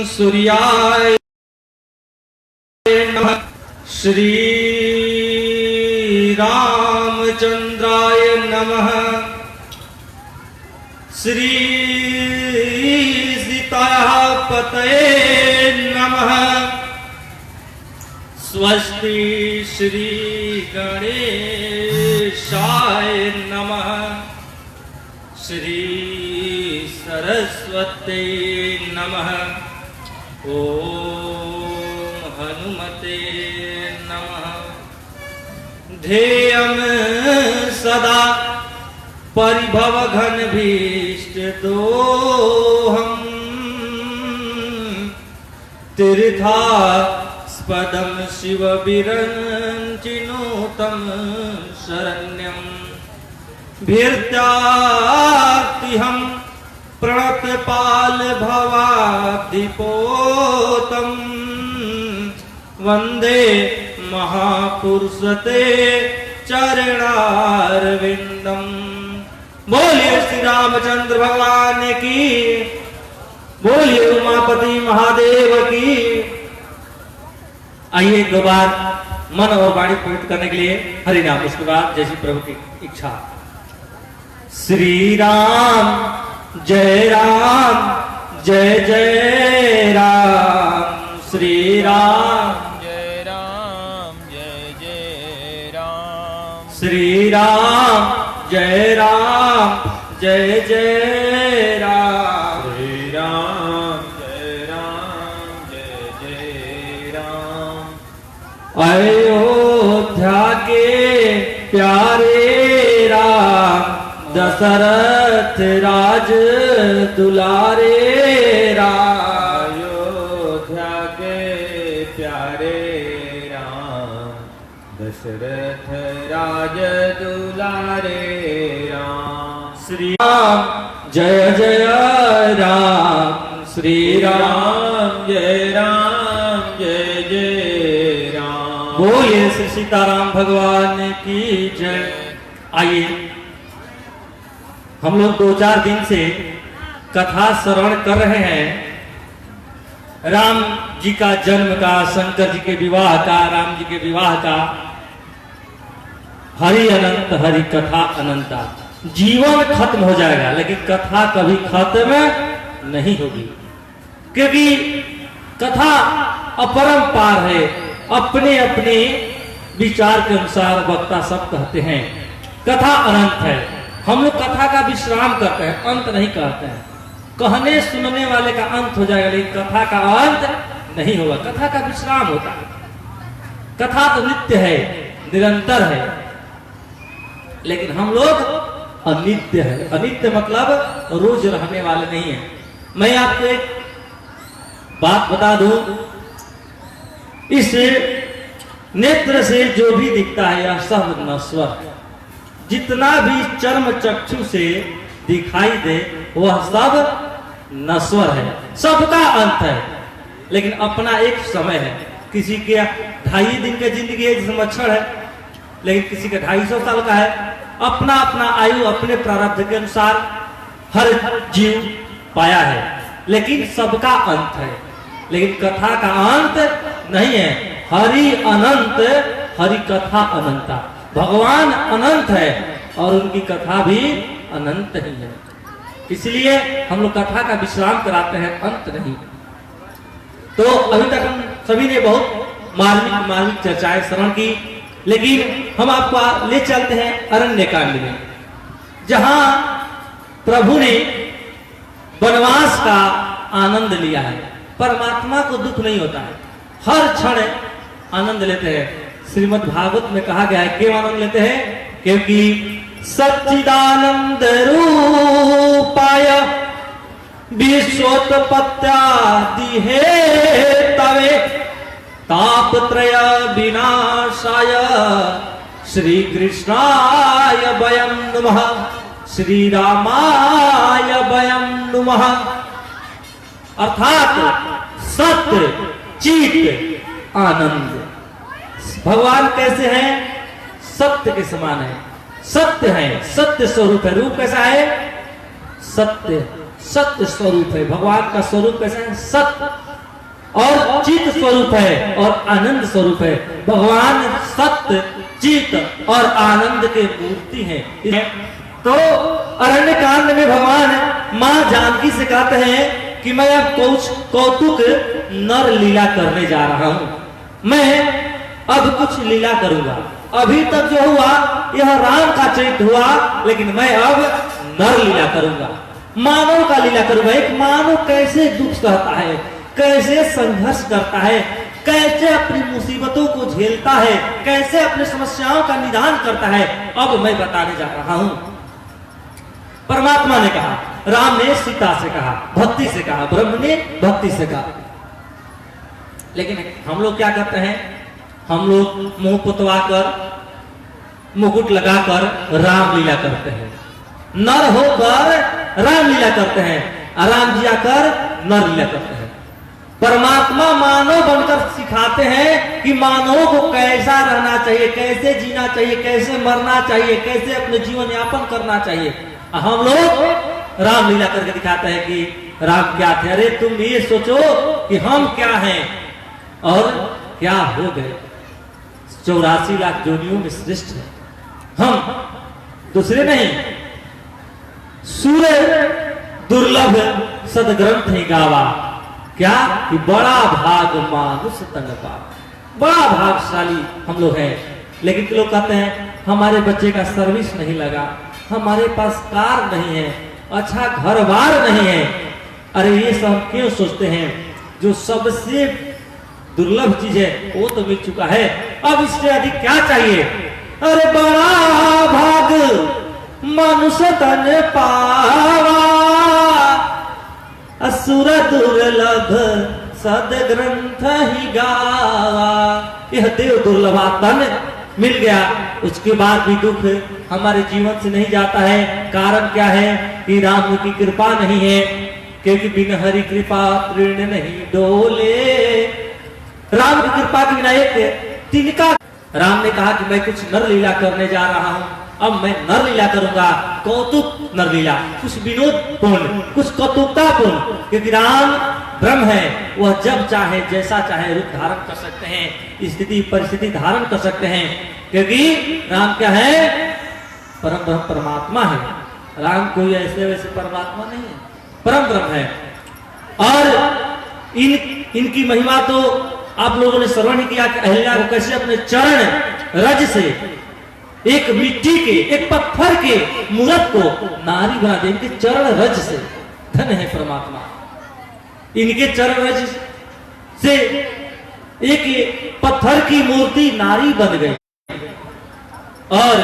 सूर्याय नमः। श्री रामचंद्राय नमः। श्री सीतापतये नमः। स्वस्ति श्री गणेशाय नमः। श्री सरस्वती नमः। ओम हनुमते नमः। ध्येयं सदा परिभवघन भीष्ट दोहम् तीर्थास्पदं शिव विरञ्चिनुतं शरण्यम् भीर्त्यार्तिहं प्रणतपाल भवाब्धिपोतम् वन्दे महापुरुषते चरणारविंदम। बोलिए श्री रामचंद्र भगवान की, बोलिए उमापति महादेव की। आइए दो बार मन और वाणी पवित्र करने के लिए हरि नाम, उसके बाद जैसी प्रभु की इच्छा। श्री राम जय राम जय जय राम। श्री राम श्री राम जय जय राम। श्री राम जय जय राम। अयोध्या के प्यारे राम दशरथ राज दुलारे राम। अयोध्या के प्यारे राम दशरथ राज दुलारे राम। श्री राम जय जय राम। श्री राम जय जय राम। बोलिए श्री सीताराम भगवान की जय। आइए हम लोग 2-4 दिन से कथा श्रवण कर रहे हैं राम जी का जन्म का, शंकर जी के विवाह का, राम जी के विवाह का। हरि अनंत हरि कथा अनंता। जीवन खत्म हो जाएगा लेकिन कथा कभी खत्म नहीं होगी, क्योंकि कथा अपरंपार है। अपने अपने विचार के अनुसार वक्ता सब कहते हैं कथा अनंत है। हम लोग कथा का विश्राम करते हैं, अंत नहीं कहते हैं। कहने सुनने वाले का अंत हो जाएगा लेकिन कथा का अंत नहीं होगा। कथा का विश्राम होता है। कथा तो नित्य है, निरंतर है, लेकिन हम लोग अनित्य है। अनित्य मतलब रोज रहने वाले नहीं है। मैं आपको एक बात बता दूं, इस नेत्र से जो भी दिखता है यह सब नश्वर है। जितना भी चर्म चक्षु से दिखाई दे वह सब नश्वर है, सबका अंत है। लेकिन अपना एक समय है। किसी के 2.5 दिन की जिंदगी है जिसमें मच्छर है, लेकिन किसी का 250 साल का है। अपना अपना आयु अपने प्रारब्ध के अनुसार हर जीव पाया है, लेकिन सबका अंत है। लेकिन कथा का अंत नहीं है। हरि अनंत हरि कथा अनंता। भगवान अनंत है और उनकी कथा भी अनंत ही है। इसलिए हम लोग कथा का विश्राम कराते हैं, अंत नहीं। तो अभी तक हम सभी ने बहुत मार्मिक चर्चाएं श्रवण की, लेकिन हम आपको ले चलते हैं अरण्य कांड में, जहां प्रभु ने वनवास का आनंद लिया है। परमात्मा को दुख नहीं होता है, हर क्षण आनंद लेते हैं। श्रीमद् भागवत में कहा गया है क्यों आनंद लेते हैं? क्योंकि सच्चिदानंद रूपाय विश्वोत्पत्त्यादि हेतवे तापत्रय विनाशाय श्री कृष्णाय वयं नमः श्री रामाय वयं नमः। अर्थात सत्य चित आनंद। भगवान कैसे हैं? सत्य के समान है, सत्य है, सत्य स्वरूप है। रूप कैसा है? सत्य, सत्य स्वरूप है। भगवान का स्वरूप कैसा है? सत्य और चित स्वरूप है और आनंद स्वरूप है। भगवान सत्य, चित और आनंद के मूर्ति हैं। तो अरण्य कांड में भगवान मां जानकी से कहते हैं कि मैं अब कुछ कौतुक नर लीला करने जा रहा हूं, मैं अब कुछ लीला करूंगा। अभी तक जो हुआ यह राम का चरित्र हुआ, लेकिन मैं अब नर लीला करूंगा, मानव का लीला करूंगा। एक मानव कैसे दुख सहता है, कैसे संघर्ष करता है, कैसे अपनी मुसीबतों को झेलता है, कैसे अपनी समस्याओं का निदान करता है, अब मैं बताने जा रहा हूं। परमात्मा ने कहा, राम ने सीता से कहा, भक्ति से कहा, ब्रह्म ने भक्ति से कहा। लेकिन हम लोग क्या करते हैं? हम लोग मुंह पुतवा कर, मुकुट लगाकर रामलीला करते हैं, नर होकर रामलीला करते हैं, राम जी आकर नर लीला करते हैं। परमात्मा मानव बनकर सिखाते हैं कि मानव को कैसा रहना चाहिए, कैसे जीना चाहिए, कैसे मरना चाहिए, कैसे अपने जीवन यापन करना चाहिए। हम लोग रामलीला करके दिखाते हैं कि राम क्या थे। अरे तुम ये सोचो कि हम क्या हैं और क्या हो गए। 84 लाख जोनियों में श्रेष्ठ है हम, दूसरे नहीं। सूर्य दुर्लभ सदग्रंथ ही गावा, क्या कि बड़ा भाग मानुष तन पावा। बड़ा भागशाली हम लोग हैं। लेकिन लोग कहते हैं हमारे बच्चे का सर्विस नहीं लगा, हमारे पास कार नहीं है, अच्छा घर बार नहीं है। अरे ये सब क्यों सोचते हैं? जो सबसे दुर्लभ चीज है वो तो मिल चुका है, अब इससे अधिक क्या चाहिए? अरे बड़ा भाग मनुष्य तन पावा, असुर दुर्लभ सदग्रंथ ही गावा। यह देव दुर्लभा तन मिल गया, उसके बाद भी दुख हमारे जीवन से नहीं जाता है। कारण क्या है? कि राम की कृपा नहीं है, क्योंकि बिन हरि कृपा तृण नहीं डोले। राम की कृपा के बिना एक तिनका। राम ने कहा कि मैं कुछ नर लीला करने जा रहा हूं, अब मैं नर लीला करूंगा, कौतुक नर लीला, कुछ विनोदपूर्ण, कुछ कौतुकतापूर्ण। क्योंकि राम ब्रह्म है, वह जब चाहे जैसा चाहे रूप धारण कर सकते हैं, स्थिति परिस्थिति धारण कर सकते हैं। क्योंकि राम क्या है? परम ब्रह्म परमात्मा है। राम कोई ऐसे वैसे परमात्मा नहीं है, परम ब्रह्म है। और इनकी महिमा तो आप लोगों ने श्रवण किया कि अहिल्या को कैसे अपने चरण रज से एक मिट्टी के, एक पत्थर के मूर्त को नारी बना दे, इनके चरण रज से। धन है परमात्मा, इनके चरण रज से एक पत्थर की मूर्ति नारी बन गई। और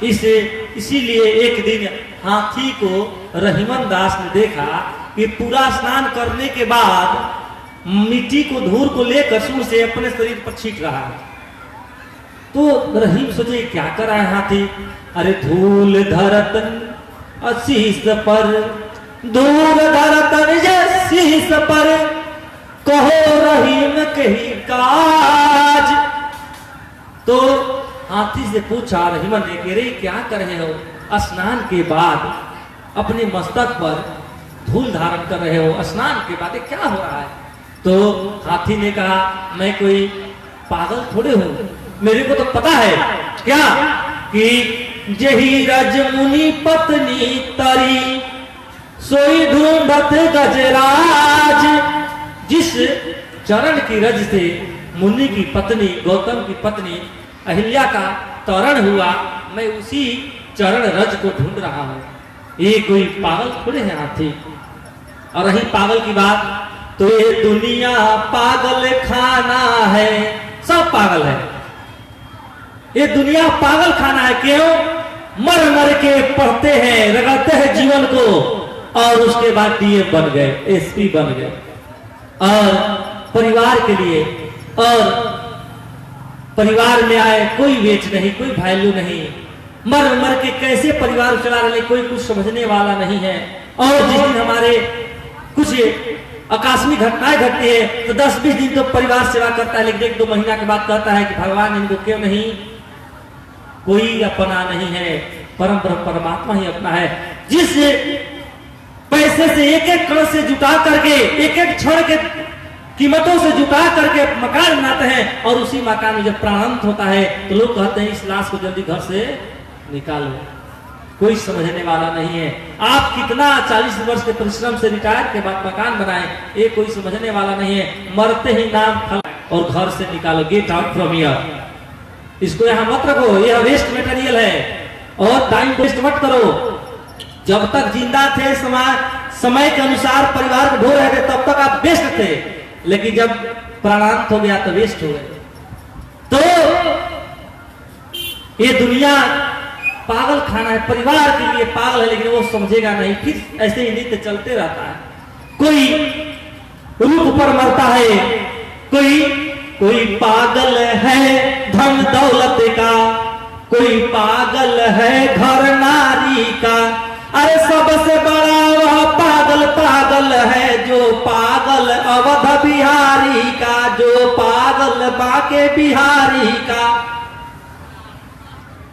इसीलिए एक दिन हाथी को रहीमन दास ने देखा कि पूरा स्नान करने के बाद मिट्टी को, धूल को लेकर सूर से अपने शरीर पर छींट रहा है। तो रहीम सोचे क्या कर रहा है हाथी? अरे धूल धरतन शीश पर, धूल धरतन शीश पर, कहो रहीम कही काज। तो हाथी से पूछा रहीमन ने कि रे क्या कर रहे हो? स्नान के बाद अपने मस्तक पर धूल धारण कर रहे हो, स्नान के बाद क्या हो रहा है? तो हाथी ने कहा मैं कोई पागल थोड़े हूं, मेरे को तो पता है क्या कि जही रज मुनि पत्नी तरी, सोई ढूंढत गजराज। जिस चरण की रज से मुनि की पत्नी, गौतम की पत्नी अहिल्या का तरण हुआ, मैं उसी चरण रज को ढूंढ रहा हूं। ये कोई पागल थोड़े है हाथी। और रही पागल की बात, तो ये दुनिया पागल खाना है, सब पागल है। ये दुनिया पागल खाना है। क्यों? मर मर के पढ़ते हैं, रगड़ते हैं जीवन को, और उसके बाद डीएम बन गए, एसपी बन गए, और परिवार के लिए, और परिवार में आए कोई वेच नहीं, कोई वैल्यू नहीं। मर मर के कैसे परिवार चला रहे, कोई कुछ समझने वाला नहीं है। और जिस दिन हमारे कुछ आकस्मिक घटनाएं घटती है तो 10-20 दिन तो परिवार सेवा करता है, लेकिन 1-2 महीना के बाद कहता है कि भगवान इनको क्यों नहीं, कोई अपना नहीं है, परम ब्रह्म परमात्मा ही अपना है। जिस से एक एक कण से जुटा करके एक एक क्षण के कीमतों से जुटा करके मकान बनाते हैं, और उसी मकान में जब प्रारंभ होता है तो लोग कहते हैं इस लाश को जल्दी घर से निकालो। कोई समझने वाला नहीं है। आप कितना 40 वर्ष के परिश्रम से रिटायर के बाद मकान बनाए, ये कोई समझने वाला नहीं है। मरते ही नाम फल और घर से निकालो, गेट आउट फ्रॉम हियर। इसको यहाँ मत रखो, यह वेस्ट मटेरियल है, और टाइम वेस्ट मत करो। जब तक जिंदा थे, समय के अनुसार परिवार को ढो रहे थे, तब तक आप बेस्ट थे, लेकिन जब प्राणांत हो गया तो वेस्ट हो गए। तो ये दुनिया पागल खाना है, परिवार के लिए पागल है, लेकिन वो समझेगा नहीं। फिर ऐसे ही नृत्य चलते रहता है। कोई रूप पर मरता है, कोई पागल है धन दौलत का, कोई पागल है घर नारी का। अरे सबसे बड़ा वह पागल है जो पागल अवध बिहारी का, जो पागल बाके बिहारी का।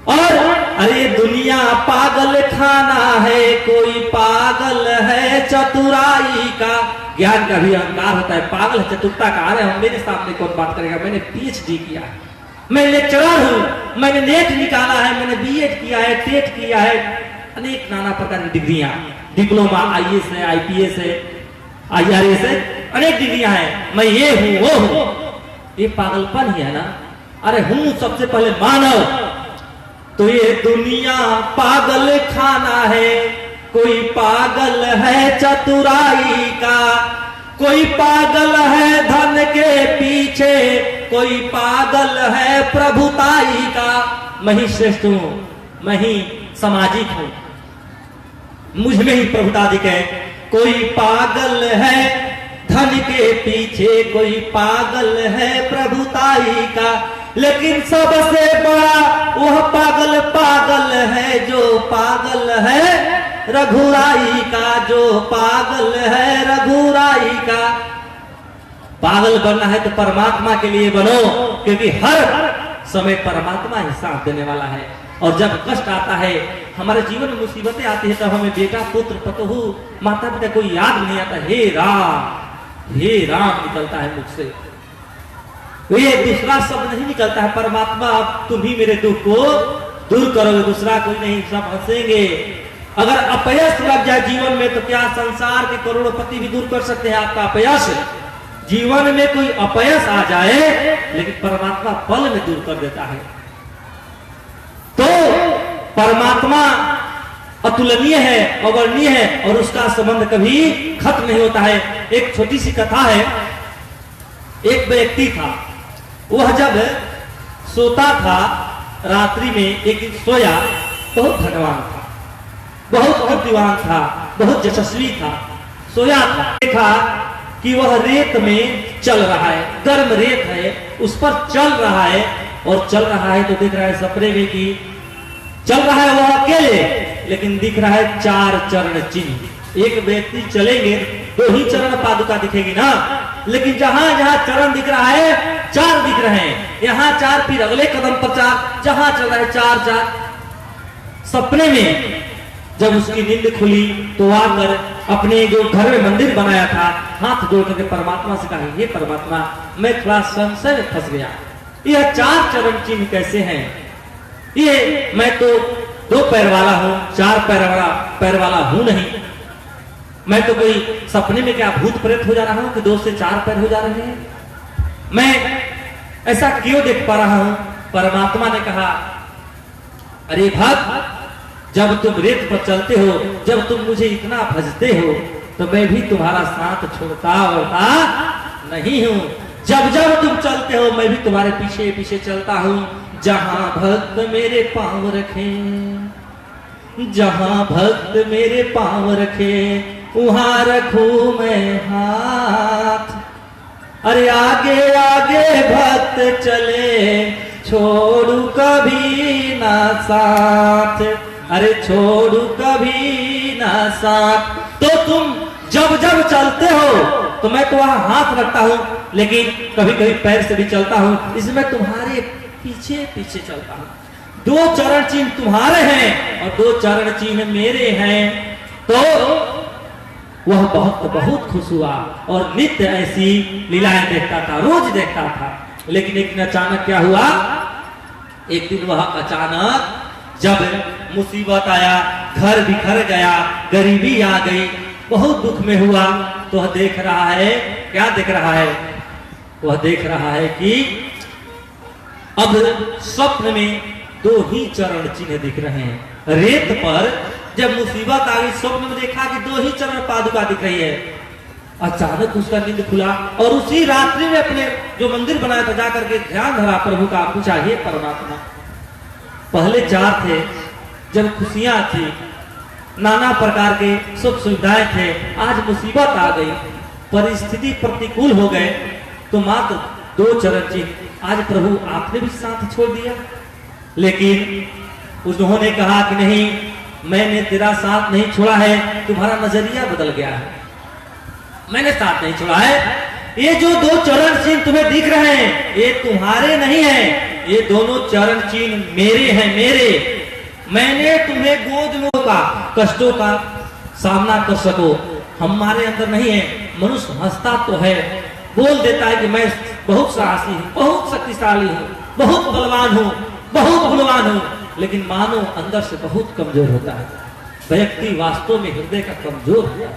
और अरे दुनिया पागल खाना है, कोई पागल है चतुराई का। ज्ञान का भी अहंकार होता है, पागल है चतुरता का। अरे हम मेरे सामने कौन बात करेगा, मैंने PhD किया है, मैं लेक्चरर हूं, मैंने नेट निकाला है, मैंने B.Ed किया है, टेट किया है, अनेक नाना प्रकार की डिग्रियां, डिप्लोमा IAS है, IPS है, IRS है, अनेक डिग्रियां हैं। मैं ये हूं वो हूं, ये पागलपन ही है ना। अरे हूं सबसे पहले मानव। तो ये दुनिया पागल खाना है, कोई पागल है चतुराई का, कोई पागल है धन के पीछे, कोई पागल है प्रभुताई का। मैं ही श्रेष्ठ हूं, मैं ही सामाजिक हूं, मुझ में ही प्रभुताधिक है। कोई पागल है धन के पीछे, कोई पागल है प्रभुताई का। लेकिन सबसे बड़ा वह पागल है जो पागल है रघुराई का, जो पागल है रघुराई का। पागल बनना है तो परमात्मा के लिए बनो, क्योंकि हर समय परमात्मा ही साथ देने वाला है। और जब कष्ट आता है, हमारे जीवन में मुसीबतें आती है, तब हमें बेटा पुत्र पतोहू माता पिता कोई याद नहीं आता। हे राम निकलता है मुझसे, ये दूसरा शब्द नहीं निकलता है। परमात्मा तुम ही मेरे दुख को दूर करोगे, दूसरा कोई नहीं, सब हंसेंगे। अगर अपयश लग जाए जीवन में तो क्या संसार के करोड़पति भी दूर कर सकते हैं आपका अपयश। जीवन में कोई अपयश आ जाए, लेकिन परमात्मा पल में दूर कर देता है। तो परमात्मा अतुलनीय है, अवर्णनीय है, और उसका संबंध कभी खत्म नहीं होता है। एक छोटी सी कथा है। एक व्यक्ति था, वह जब सोता था रात्रि में, एक दिन सोया, बहुत धनवान था, बहुत बुद्धिमान था, बहुत यशस्वी था। सोया था, देखा कि वह रेत में चल रहा है, गर्म रेत है, उस पर चल रहा है। और चल रहा है तो दिख रहा है सपने में कि चल रहा है वह अकेले, लेकिन दिख रहा है 4 चरण चिन्ह। एक व्यक्ति चलेंगे 2 ही चरण पादुका दिखेगी ना, लेकिन जहां जहां चरण दिख रहा है 4 दिख रहे हैं। यहाँ 4, फिर अगले कदम पर 4, जहां चल रहा है 4। सपने में जब उसकी नींद खुली तो आकर अपने जो घर में मंदिर बनाया था, हाथ जोड़ करके परमात्मा से कहा, हे परमात्मा, मैं थोड़ा संशय में फंस गया, यह 4 चरण चिन्ह कैसे हैं? ये मैं तो 2 पैर वाला हूं, 4 पैर वाला हूं नहीं। मैं तो कोई सपने में क्या भूत प्रेत हो जा रहा हूं कि 2 से 4 पैर हो जा रहे हैं? मैं ऐसा क्यों देख पा रहा हूं? परमात्मा ने कहा, अरे भक्त, जब तुम रेत पर चलते हो, जब तुम मुझे इतना भजते हो, तो मैं भी तुम्हारा साथ छोड़ता वड़ता नहीं हूं। जब जब तुम चलते हो, मैं भी तुम्हारे पीछे पीछे चलता हूं। जहां भक्त मेरे पांव रखे, जहां भक्त मेरे पांव रखे, वहां रखूं मैं हाथ। अरे आगे आगे भक्त चले, छोड़ू कभी ना साथ, अरे छोड़ू कभी ना साथ। तो तुम जब जब चलते हो तो मैं तो वहां हाथ रखता हूं, लेकिन कभी कभी पैर से भी चलता हूं, इसमें तुम्हारे पीछे पीछे चलता हूं। 2 चरण चिन्ह तुम्हारे हैं और 2 चरण चिन्ह मेरे हैं। तो वह बहुत बहुत खुश हुआ और नित्य ऐसी लीलाएं देखता था, रोज देखता था। लेकिन एक दिन अचानक क्या हुआ, एक दिन वह अचानक जब मुसीबत आया, घर बिखर गया, गरीबी आ गई, बहुत दुख में हुआ, तो वह देख रहा है, क्या देख रहा है, वह देख रहा है कि अब स्वप्न में दो ही चरण चिन्ह दिख रहे हैं। रेत पर जब मुसीबत आ गई, स्वप्न में देखा कि दो ही चरण पादुका दिख रही है। अचानक उसका नींद खुला और उसी रात्रि में अपने जो मंदिर बनाया था जाकर के ध्यान धरा प्रभु का, पूछा हे परमात्मा, पहले चार थे, जब खुशियां थी, नाना प्रकार के सुख सुविधाएं थे, आज मुसीबत आ गई, परिस्थिति प्रतिकूल हो गए, तो मात्र दो चरण चिन्ह आज प्रभु आपने भी साथ छोड़ दिया। लेकिन उन्होंने कहा कि नहीं, मैंने तेरा साथ नहीं छोड़ा है, तुम्हारा नजरिया बदल गया है, मैंने साथ नहीं छोड़ा है। ये जो दो चरण चिन्ह तुम्हें दिख रहे हैं, ये तुम्हारे नहीं है, ये दोनों चरण चिन्ह मेरे हैं, मेरे। मैंने तुम्हें गोद में का कष्टों का सामना कर सको, हमारे अंदर नहीं है। मनुष्य हंसता तो है, बोल देता है कि मैं बहुत साहसी हूँ, बहुत शक्तिशाली हूँ, बहुत बलवान हूँ, बहुत गुणवान हूँ, लेकिन मानो अंदर से बहुत कमजोर होता है। व्यक्ति वास्तव में हृदय का कमजोर होता है,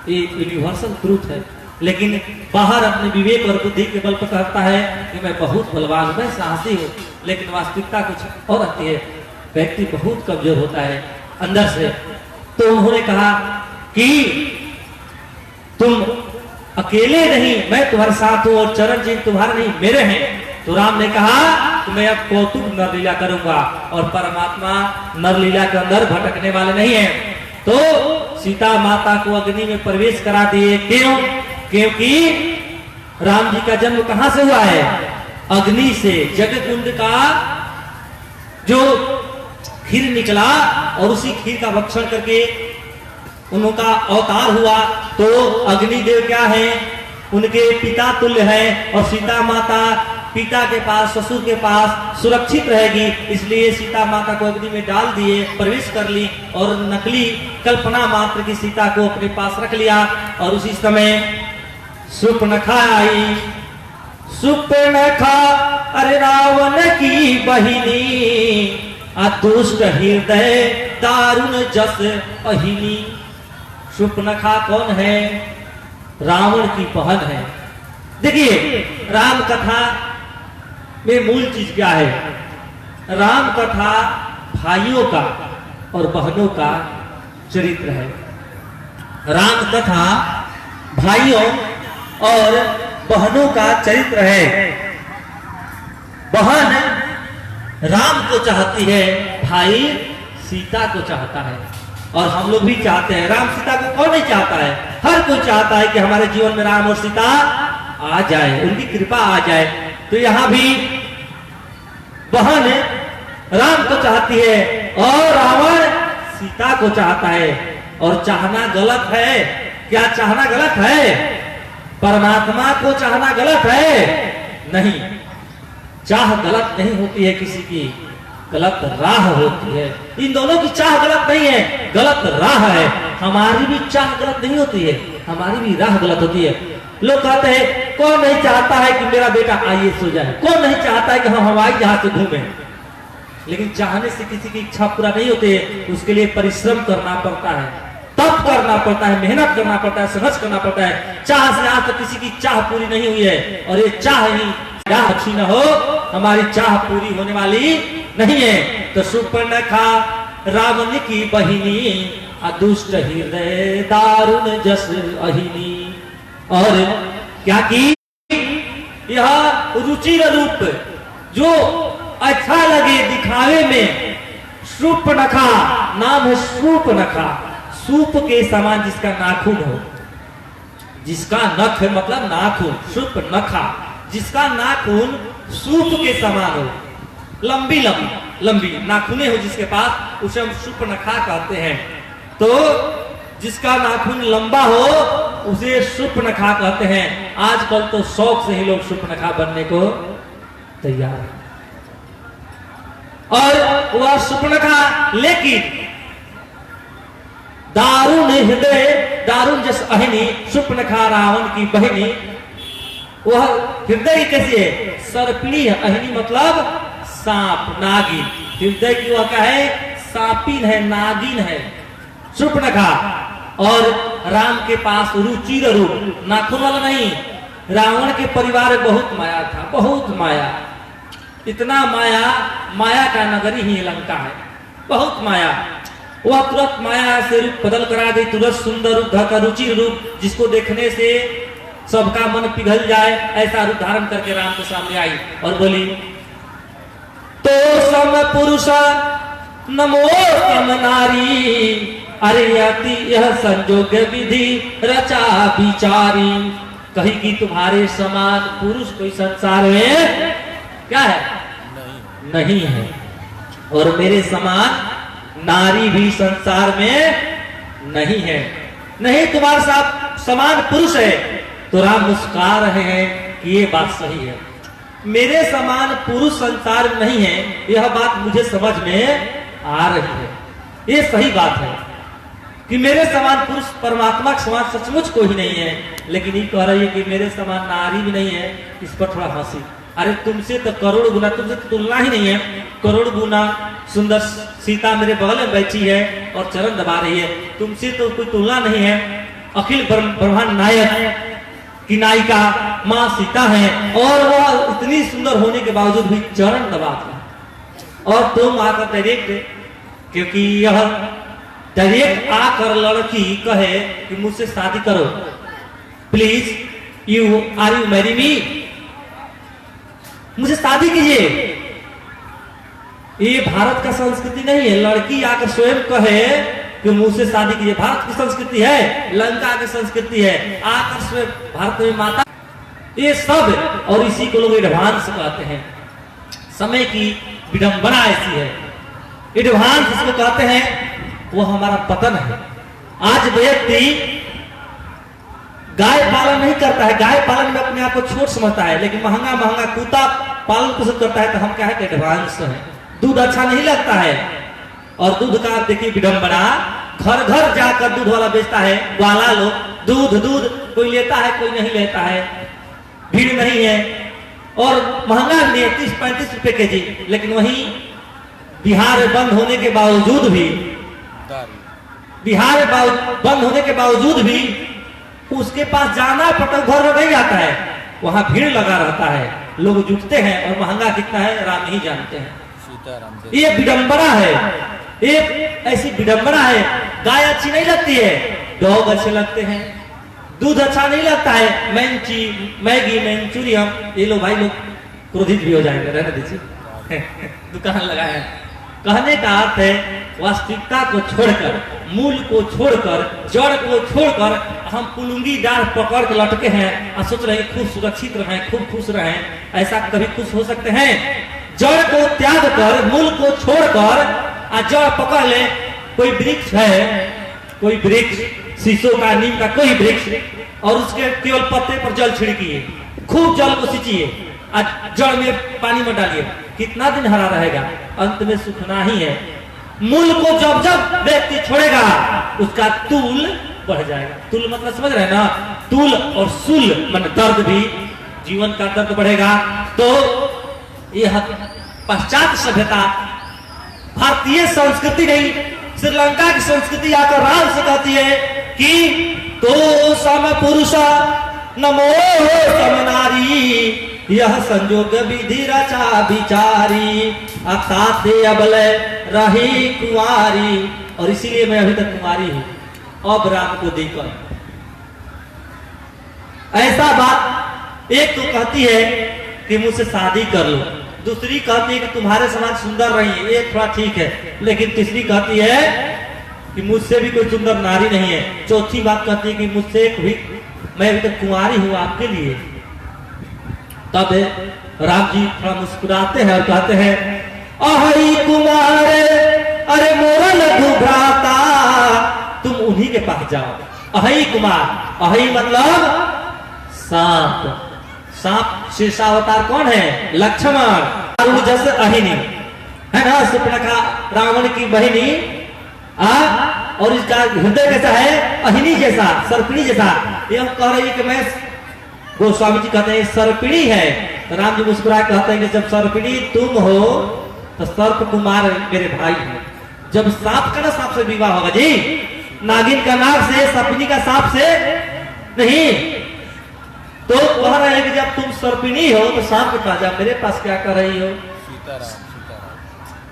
ये यूनिवर्सल ट्रूथ है। लेकिन बाहर अपने विवेक और बुद्धि के बल पर कहता है कि मैं बहुत बलवान हूं, मैं साहसी हूं, लेकिन वास्तविकता कुछ और आती है, व्यक्ति बहुत कमजोर होता है अंदर से। तो उन्होंने कहा कि तुम अकेले नहीं, मैं तुम्हारे साथ हूं और चरण चिन्ह तुम्हारे नहीं, मेरे हैं। तो राम ने कहा कि मैं अब कौतुक नरलीला करूंगा, और परमात्मा नरलीला के अंदर भटकने वाले नहीं है। तो सीता माता को अग्नि में प्रवेश करा दिए। क्यों? क्योंकि राम जी का जन्म कहां से हुआ है? अग्नि से। जगकुंड का जो खीर निकला और उसी खीर का भक्षण करके उनका अवतार हुआ। तो अग्निदेव क्या है? उनके पिता तुल्य है, और सीता माता पिता के पास, ससुर के पास सुरक्षित रहेगी, इसलिए सीता माता को अग्नि में डाल दिए, प्रवेश कर ली, और नकली कल्पना मात्र की सीता को अपने पास रख लिया। और उसी समय सुपर्णखा आई। सुपर्णखा अरे रावण की बहिनी, अदुष्ट हृदय दारुण जस अहिनी। सुपर्णखा कौन है? रावण की बहन है। देखिए, राम कथा में मूल चीज क्या है? राम कथा भाइयों का और बहनों का चरित्र है। राम कथा भाइयों और बहनों का चरित्र है। बहन राम को चाहती है, भाई सीता को चाहता है, और हम लोग भी चाहते हैं। राम सीता को कौन नहीं चाहता है? हर कोई चाहता है कि हमारे जीवन में राम और सीता आ जाए, उनकी कृपा आ जाए। तो यहाँ भी बहन राम को चाहती है और रावण सीता को चाहता है। और चाहना गलत है क्या? चाहना गलत है? परमात्मा को चाहना गलत है? नहीं, चाह गलत नहीं होती है किसी की, गलत राह होती है। इन दोनों की चाह गलत नहीं है, गलत राह है। हमारी भी चाह गलत नहीं होती है, हमारी भी राह गलत होती है। लोग कहते हैं कौन नहीं चाहता है कि मेरा बेटा आईएएस हो जाए, कौन नहीं चाहता है कि हम हवाई जहाज से घूमें। लेकिन चाहने से किसी की इच्छा पूरा नहीं होती है, उसके लिए परिश्रम करना पड़ता है, तप करना पड़ता है, मेहनत करना पड़ता है, संघर्ष करना पड़ता है। चाह से आज तक किसी की चाह पूरी नहीं हुई है, और ये चाह ही चाह अच्छी न हो, हमारी चाह पूरी होने वाली नहीं है। तो सुपर्णखा रावण की बहिनी, अदुष्ट हृदय दारुण जस अहिनी। और क्या की? यह रुचिर रूप जो अच्छा लगे दिखावे में, सुपर्णखा नाम है। सुपर्णखा सूप के समान जिसका नाखून हो, जिसका नख है मतलब नाखून, सुपर्णखा जिसका नाखून सूप के समान हो, लंबी लंबी लंबी नाखूने हो जिसके पास, उसे हम सुपर्णखा कहते हैं। तो जिसका नाखून लंबा हो उसे सुपर्णखा कहते हैं। आजकल तो शौक से ही लोग सुपर्णखा बनने को तैयार है, और वह सुपर्णखा लेकिन दारुण हृदय दारुण जस अहिनी सुपनखा रावण की बहिनी। वह हृदय कैसी है? सर्पिणी है। अहिनी मतलब सांप, नागिन। हृदय की वह क्या है? सांपिन है, नागिन है, सुपनखा। और राम के पास रुचिर रूप, नाखून वाला नहीं। रावण के परिवार में बहुत माया था, बहुत माया। इतना माया, माया का नगरी ही लंका है, बहुत माया। वह तुरंत माया से रूप बदल करा दी, तुरंत सुंदर रूप धका, रुचिर रूप, जिसको देखने से सबका मन पिघल जाए, ऐसा रूप धारण करके राम के सामने आई और बोली, तो सम पुरुष नमो सम नारी, अरे यति यह संजोग विधि रचा विचारी। कही कि तुम्हारे समान पुरुष कोई संसार में क्या है? नहीं है। और मेरे समान नारी भी संसार में नहीं है। नहीं तुम्हारे साथ समान पुरुष है। तो राम मुस्कुरा रहे हैं कि ये बात सही है, मेरे समान पुरुष संसार में नहीं है, यह बात मुझे समझ में आ रही है। ये सही बात है कि मेरे समान पुरुष परमात्मा के समान सचमुच कोई नहीं है, लेकिन ये कह रही है कि मेरे समान नारी भी नहीं है। इस पर थोड़ा हंसी, अरे तुमसे तो करोड़ गुना, तुमसे तो तुलना ही नहीं है, करोड़ गुना सुंदर सीता मेरे बगल में बैठी है और चरण दबा रही है, तुमसे तो कोई तुलना नहीं है। अखिल ब्रह्मांड नायक की नायिका माँ सीता है और वह इतनी सुंदर होने के बावजूद भी चरण दबाती है। और तुम आकर डायरेक्ट, क्योंकि यह डायरेक्ट आकर लड़की कहे कि मुझसे शादी करो, please you are you marry me, मुझे शादी कीजिए। ये भारत का संस्कृति नहीं है। लड़की आकर स्वयं कहे कि मुझसे शादी कीजिए, भारत की संस्कृति है, लंका की संस्कृति है। आकर स्वयं भारत में माता, ये सब, और इसी को लोग एडवांस कहते हैं। समय की विडंबना ऐसी है, एडवांस इसको कहते हैं, वो हमारा पतन है। आज व्यक्ति गाय पालन नहीं करता है, गाय पालन में अपने आप को छोट समझता है, लेकिन महंगा महंगा कुत्ता पालन पोषण करता है, तो हम क्या है? एडवांस है। दूध अच्छा नहीं लगता है, और दूध का आप देखिए विडंबना, घर घर जाकर दूध वाला बेचता है, ग्वाला लोग दूध दूध, कोई लेता है कोई नहीं लेता है, भीड़ नहीं है, और महंगा नहीं है, 30-35 रुपए के जी। लेकिन वहीं बिहार बंद होने के बावजूद भी, बिहार बंद होने के बावजूद भी उसके पास जाना पड़ता, घर में नहीं जाता है, वहां भीड़ लगा रहता है, लोग जुटते हैं, और महंगा कितना है राम ही जानते हैं। ये विडंबना है, ये ऐसी विडंबना है। गाय अच्छी नहीं लगती है, डॉग अच्छे लगते हैं, दूध अच्छा नहीं लगता है, मैगी मैंचूरियन, ये लोग भाई लोग क्रोधित भी हो जाएंगे, रहने दीजिए दुकान लगाए। कहने का अर्थ है वास्तविकता को छोड़कर, मूल को छोड़कर, जड़ को छोड़कर हम पुलुंगी डाल पकड़ के लटके हैं और सोच रहे हैं खूब सुरक्षित रहें, खूब खुश रहें। ऐसा कभी खुश हो सकते हैं? जड़ को त्याग कर, मूल को छोड़कर और जड़ पकड़ ले। कोई वृक्ष है, कोई वृक्ष शीशों का, नीम का कोई वृक्ष, और उसके केवल पत्ते पर जल छिड़किए, खूब जल को सींचिए, जड़ में पानी में डालिए, कितना दिन हरा रहेगा? अंत में सूखना ही है। मूल को जब जब व्यक्ति छोड़ेगा उसका तूल बढ़ जाएगा। तूल मतलब समझ रहे हैं ना? तूल और सुल मन दर्द भी, जीवन का दर्द बढ़ेगा। तो यह पश्चात सभ्यता, भारतीय संस्कृति नहीं, श्रीलंका की संस्कृति आकर राम से कहती है कि तो सम पुरुष नमो सम नारी, यह संजोग विधि रचा विचारी, अताते अबले रही कुंवारी। और इसीलिए मैं अभी तक कुंवारी हूं, अब राम को देकर। ऐसा बात एक तो कहती है कि मुझसे शादी कर लो, दूसरी कहती है कि तुम्हारे समान सुंदर रही, ये थोड़ा ठीक है, लेकिन तीसरी कहती है कि मुझसे भी कोई सुंदर नारी नहीं है। चौथी बात कहती है कि मुझसे भी, मैं अभी तक कुंवारी हूं आपके लिए। तब राम जी थोड़ा मुस्कुराते हैं और कहते हैं, अहि कुमार अरे मोरा लघु भ्राता, तुम उन्हीं के पास जाओ। अहि कुमार, अहि मतलब सांप, सांप शीर्षावतार कौन है? लक्ष्मण। जैसे अहिनी है ना, सुपर्णखा रावण की बहिनी, और इसका हृदय कैसा है, अहिनी जैसा, सर्पिणी जैसा। ये कह रही है कि मैं, गोस्वामी जी कहते हैं सर्पिणी है। तो राम जी मुस्कुरा कहते हैं कि जब सर्पिणी तुम हो तो सर्प कुमार मेरे भाई हैं। जब सांप का ना सांप से विवाह होगा जी, नागिन का नाग से, सर्पिणी का सांप से नहीं। तो कह रहे हैं कि जब तुम सर्पिणी हो तो सांप के पास जाओ, मेरे पास क्या कर रही हो?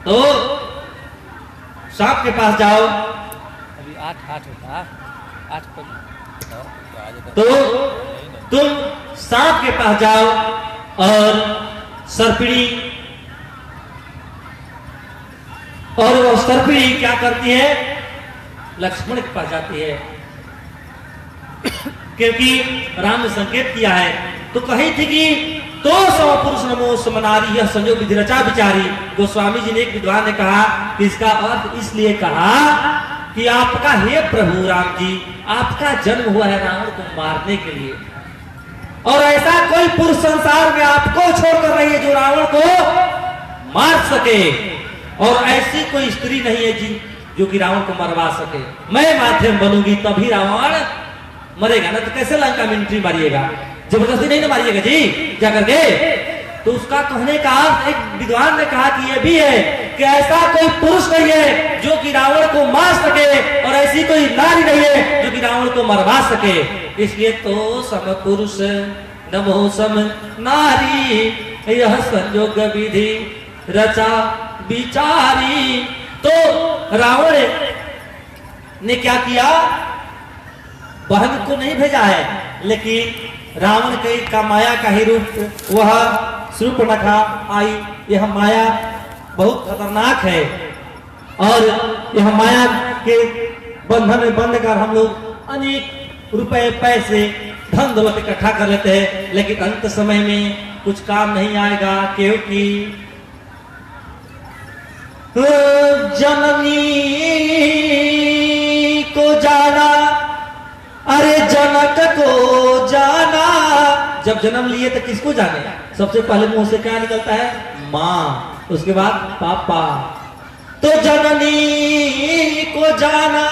तो सांप के पास जाओ। अभी 8 होता 8 तो तुम सांप के पास जाओ और सर्पिणी, और वो सर्पिणी क्या करती है, लक्ष्मण के पास जाती है। क्योंकि राम ने संकेत किया है। तो कही थी कि तो सौ पुरुष नमो समनारी यह संयोग विधि रचा विचारी। गोस्वामी जी ने, एक विद्वान ने कहा कि इसका अर्थ इसलिए कहा कि आपका, हे प्रभु राम जी, आपका जन्म हुआ है रावण को मारने के लिए, और ऐसा कोई पुरुष संसार में आपको छोड़कर नहीं है जो रावण को मार सके, और ऐसी कोई स्त्री नहीं है जो कि रावण को मरवा सके। मैं माध्यम बनूंगी तभी रावण मरेगा, ना तो कैसे लंका में एंट्री मारिएगा, जबरदस्ती नहीं ना मारिएगा जी जाकर के। तो उसका कहने का अर्थ, एक विद्वान ने कहा कि यह भी है कि ऐसा कोई पुरुष नहीं है जो कि रावण को मार सके, और ऐसी कोई नारी नहीं है जो कि रावण को मरवा सके। इसलिए तो सम पुरुष नमो सम नारी यह संयोग विधि रचा विचारी। तो रावण ने क्या किया, बहन को नहीं भेजा है, लेकिन रावण का माया का ही रूप वह शूर्पणखा आई। यह माया बहुत खतरनाक है, और यह माया के बंधन में बंध कर हम लोग अनेक रुपए पैसे धन दौलत इकट्ठा कर लेते हैं, लेकिन अंत समय में कुछ काम नहीं आएगा। क्योंकि जननी को जाना, अरे जनक को जाना। जब जन्म लिए तो किसको जाने, सबसे पहले मुंह से क्या निकलता है, माँ, उसके बाद पापा। तो जननी को जाना,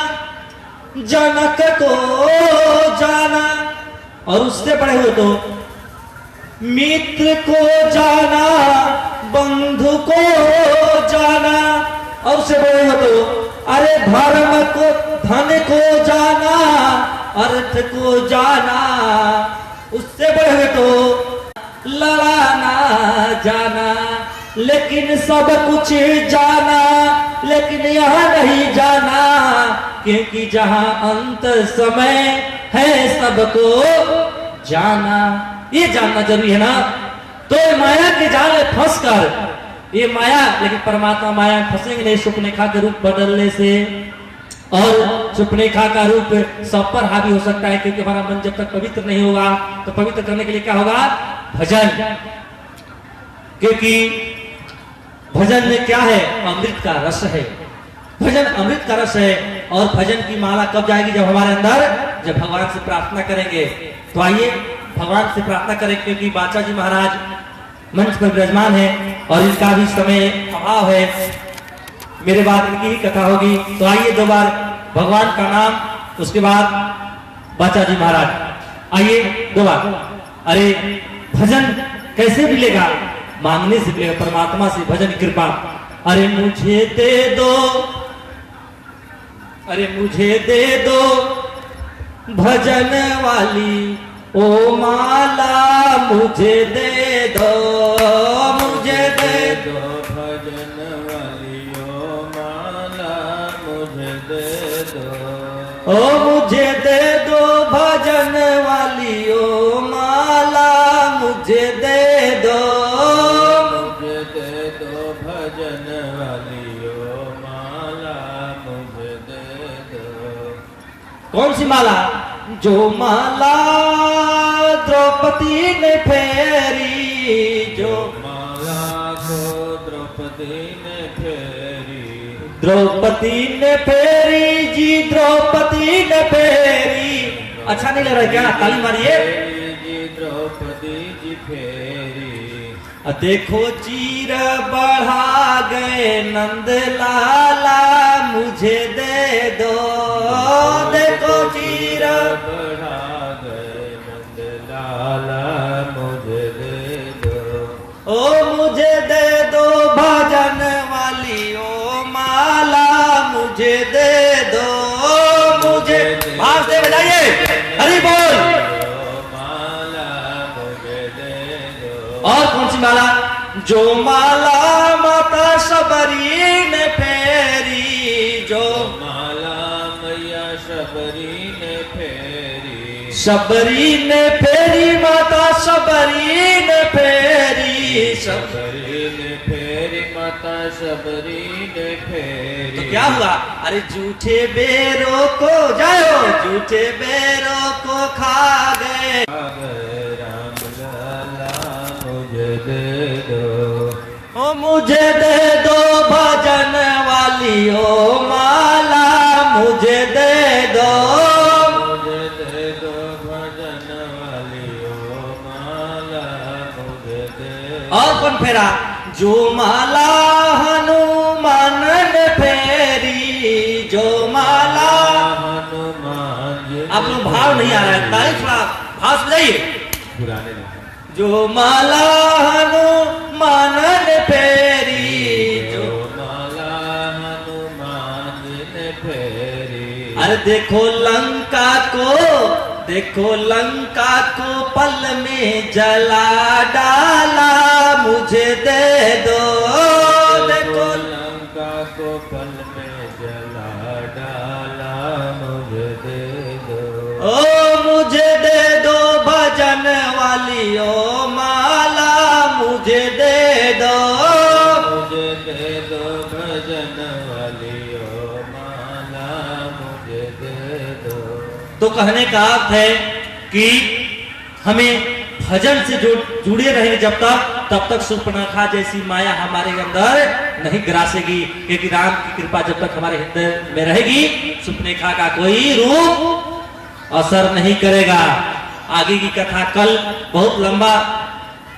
जनक को जाना, और उससे बड़े हुए तो मित्र को जाना, बंधु को जाना, और उससे बड़े हो तो अरे धर्म को, धन को जाना, अर्थ को जाना, उससे बड़े हुए तो लड़ाना जाना। लेकिन सब कुछ जाना, लेकिन यह नहीं जाना, क्योंकि जहां अंत समय है सबको जाना। ये जानना जरूरी है ना। तो माया के जाल में फंस कर, ये माया, लेकिन परमात्मा माया फंसेंगे नहीं सुपनेखा के रूप बदलने से। और सुपनेखा का रूप सब पर हावी हो सकता है, क्योंकि हमारा मन जब तक पवित्र नहीं होगा तो पवित्र करने के लिए क्या होगा, भजन। क्योंकि भजन में क्या है, अमृत का रस है। भजन अमृत का रस है। और भजन की माला कब जाएगी, जब हमारे अंदर, जब भगवान से प्रार्थना करेंगे। तो आइए भगवान से प्रार्थना करें, क्योंकि बाचा जी महाराज मंच पर विराजमान है और इनका भी समय अभाव है, मेरे बाद इनकी ही कथा होगी। तो आइए दो बार भगवान का नाम, उसके बाद बाचा जी महाराज, आइए दो बार। अरे भजन कैसे मिलेगा, मांगने से मिलेगा, परमात्मा से भजन कृपा। अरे मुझे दे दो, अरे मुझे दे दो भजन वाली ओ माला, मुझे दे दो, मुझे दे दो भजन वाली ओ माला, मुझे दे दो, ओ मुझे दे दो भजन वाली ओ माला, मुझे दे दो, मुझे दे दो भजन वाली ओ माला, मुझे दे दो। कौन सी माला, जो माला द्रौपदी ने फेरी, जो माला को द्रौपदी ने फेरी, द्रौपदी ने फेरी जी, द्रौपदी ने फेरी। अच्छा नहीं लग रहा है क्या, ताली मारिए जी, द्रौपदी जी फेरी। देखो चीर बढ़ा गए नंद लाला, मुझे दे दो, देखो चीर बढ़ा गए नंद लाला मुझे दे दो। ओ मुझे दे दो भजन वाली ओ माला मुझे दे दो मुझे भाव से बजाइए हरि बोल। माला मुझे दे दो। और कौन सी माला? जो माला माता शबरी ने फेरी जो माला मैया शबरी ने फेरी। शबरी ने फेरी माता शबरी ने फेरी शबरी ने फेरी माता शबरी ने फेरी। तो क्या हुआ? अरे झूठे बेरों को जाओ झूठे बेरों को खा गए। राम लाला मुझे दे दो। ओ मुझे दे दो भजन वाली ओ माला मुझे दे दो। मुझे दे दो भजन वाली ओ माला मुझे दे दो। और कौन फेरा? जो माला हनुमान ने फेरी जो माला। हनुमान जी आप लोग भाव नहीं आ रहा है ताली थोड़ा भाव से जाइए। पुराने नहीं। जो माला हनुमान ने फेरी जो माला हनुमान जी ने फेरी। अरे देखो लंका को पल में जला डाला मुझे दे दो। देखो लंका को पल में जला डाला मुझे दे दो। ओ मुझे दे दो भजन वाली ओ माला मुझे दे दो। मुझे दे दो भजन वाली ओ माला मुझे दे दो। तो कहने का अर्थ है कि हमें भजन से जुड़े रहेंगे जब तक सुपर्णखा जैसी माया हमारे अंदर नहीं ग्रासेगी। क्योंकि राम की कृपा जब तक हमारे हृदय में रहेगी सुपर्णखा का कोई रूप असर नहीं करेगा। आगे की कथा कल बहुत लंबा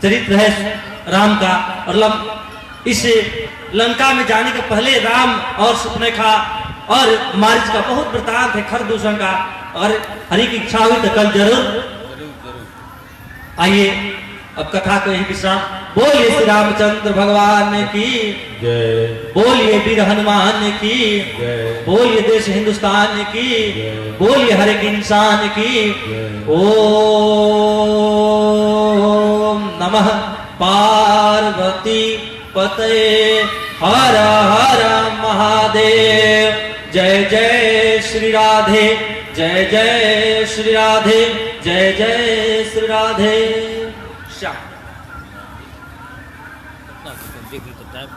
चरित्र है राम का। और इस लंका में जाने के पहले राम और सुपर्णखा और मारीच का बहुत वृतांत है खरदूषण का। और हरि की इच्छा हुई तो कल जरूर आइए। अब कथा को यही विश्राम। बोलिए श्री रामचंद्र भगवान की जय। बोलिए वीर हनुमान की जय। बोलिए देश हिंदुस्तान की जय। बोलिए हर एक इंसान की जय। ओम नमः पार्वती पते हर हर महादेव। जय जय श्री राधे जय जय श्री राधे जय जय श्री राधे श्याम।